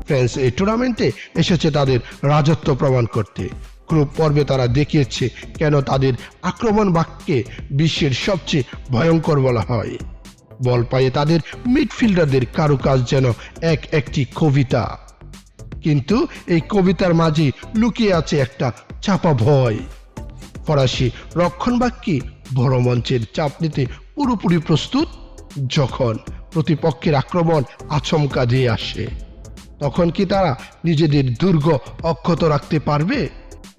France এই টুর্নামেন্টে এসেছে তাদের রাজত্ব প্রমাণ করতে। গ্রুপ পর্বে তারা দেখিয়েছে কেন তাদের আক্রমণ বাক্যে বিশ্বের সবচেয়ে ভয়ঙ্কর বলা হয়। বল পায়ে তাদের মিডফিল্ডারদের কারুকাজ যেন একটি কবিতা, কিন্তু এই কবিতার মাঝে লুকিয়ে আছে একটা চাপা ভয়। ফরাসি রক্ষণভাগকে বড় মঞ্চের চাপ নিতে পুরোপুরি প্রস্তুত। যখন প্রতিপক্ষের আক্রমণ আচমকা দিয়ে আসে, তখন কি তারা নিজেদের দুর্গ অক্ষত রাখতে পারবে?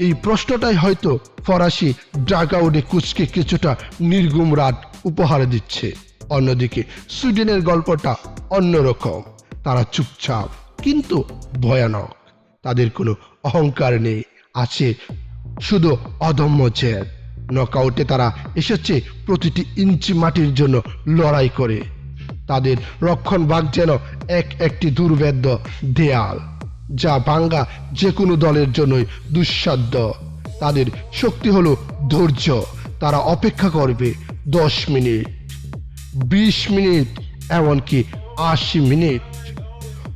এই প্রশ্নটাই হয়তো ফরাসি ড্রাগআউটে কোচকে কিছুটা নির্ঘুম রাত উপহার দিচ্ছে। অন্যদিকে সুইডেনের গল্পটা অন্যরকম। তারা চুপচাপ কিন্তু ভয়ানক। তাদের কোনো অহংকার নেই, আছে শুধু অদম্য জেদ। নকআউটে তারা এসেছে প্রতিটি ইঞ্চি মাটির জন্য লড়াই করে। তাদের রক্ষণভাগ যেন একটি দুর্ভেদ্য দেয়াল, যা ভাঙ্গা যে কোনো দলের জন্যই দুঃসাধ্য। তাদের শক্তি হলো ধৈর্য। তারা অপেক্ষা করবে 10 মিনিট, 20 মিনিট, এমনকি 80 মিনিট।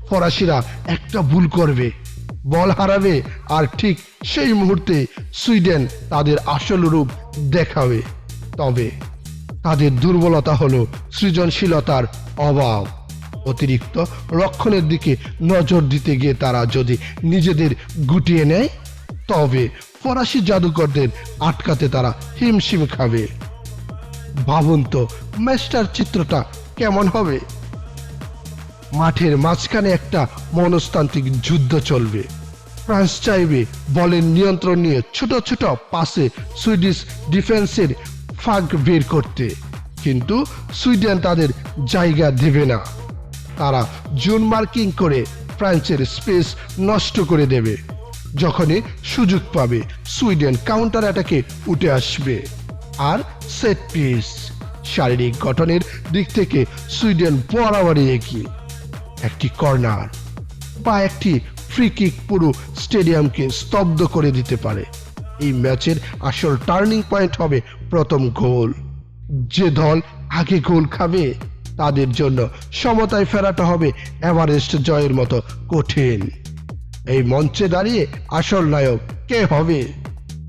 ফরাসিরা একটা ভুল করবে, বল হারাবে, আর ঠিক সেই মুহূর্তে সুইডেন তাদের আসল রূপ দেখাবে। তবে তাদের দুর্বলতা হলো সৃজনশীলতার অভাব। অতিরিক্ত রক্ষণের দিকে নজর দিতে গিয়ে তারা যদি নিজেদের গুটিয়ে নেয়, তবে ফরাসি জাদুকরদের আটকাতে তারা হিমশিম খাবে। ভাবুন তো ম্যাচটার চিত্রটা কেমন হবে। মাঠের মাঝখানে একটা মনস্তান্ত্রিক যুদ্ধ চলবে। ফ্রান্স চাইবে বলের নিয়ন্ত্রণ নিয়ে ছোট ছোট পাসে সুইডিশ ডিফেন্সের ফাঁক বের করতে, কিন্তু সুইডেন তাদের জায়গা দেবে না। তারা জোন মার্কিং করে ফ্রান্সের স্পেস নষ্ট করে দেবে। যখনই সুযোগ পাবে সুইডেন কাউন্টার অ্যাটাকে উঠে আসবে। আর সেট পিস, শারীরিক গঠনের দিক থেকে সুইডেন বরাবরই এগিয়ে। একটি কর্নার বা একটি ফ্রি কিক পুরো স্টেডিয়ামকে স্তব্ধ করে দিতে পারে। এই ম্যাচের আসল টার্নিং পয়েন্ট হবে প্রথম গোল। যে দল আগে গোল খাবে তাদের জন্য সমতায় ফেরাটা হবে এভারেস্ট জয়ের মতো কঠিন। এই মঞ্চে দাঁড়িয়ে আসল নায়ক কে হবে?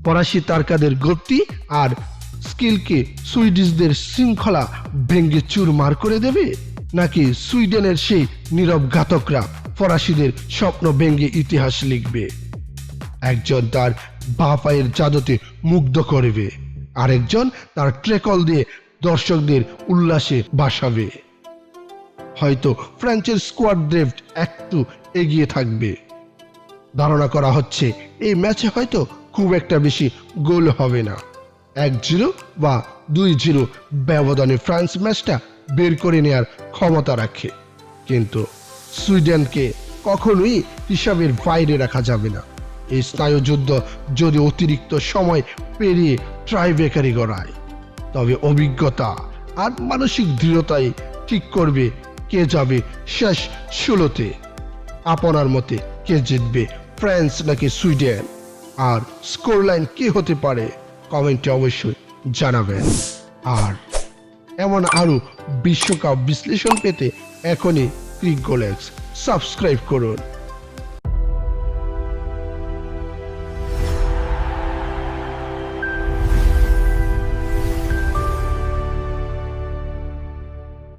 ফরাসি তারকাদের গতি আর স্কিলকে সুইডিশদের শৃঙ্খলা ভেঙ্গে চুরমার করে দেবে, নাকি সুইডেনের সেই নীরব ঘাতকরা ফরাসিদের স্বপ্ন ভেঙ্গে ইতিহাস লিখবে? একজন তার বাঁ পায়ের জাদুতে মুগ্ধ করবে, আরেকজন তার ট্রেকল দিয়ে দর্শকদের উল্লাসে ভাসাবে। হয়তো ফ্রান্সের স্কোয়াড ড্রেফট একটু এগিয়ে থাকবে। ধারণা করা হচ্ছে এই ম্যাচে হয়তো খুব একটা বেশি গোল হবে না। 1-0 বা 2-0 ব্যবধানে ফ্রান্স ম্যাচটা বের করে নেয়ার ক্ষমতা রাখে, কিন্তু সুইডেনকে কখনোই হিসাবের বাইরে রাখা যাবে না। এই স্নায়ুযুদ্ধ যদি অতিরিক্ত সময় পেরিয়ে ট্রাইব্রেকারে গড়ায়, তবে অভিজ্ঞতা আর মানসিক দৃঢ়তাই ঠিক করবে কে যাবে শেষ 16-তে। আপনার মতে কে জিতবে, ফ্রান্স নাকি সুইডেন? আর স্কোর লাইন কি হতে পারে কমেন্টে অবশ্যই জানাবেন। আর এমন আরো বিশ্বকাপ বিশ্লেষণ পেতে এখনই ক্লিক গোলেক্স সাবস্ক্রাইব করুন।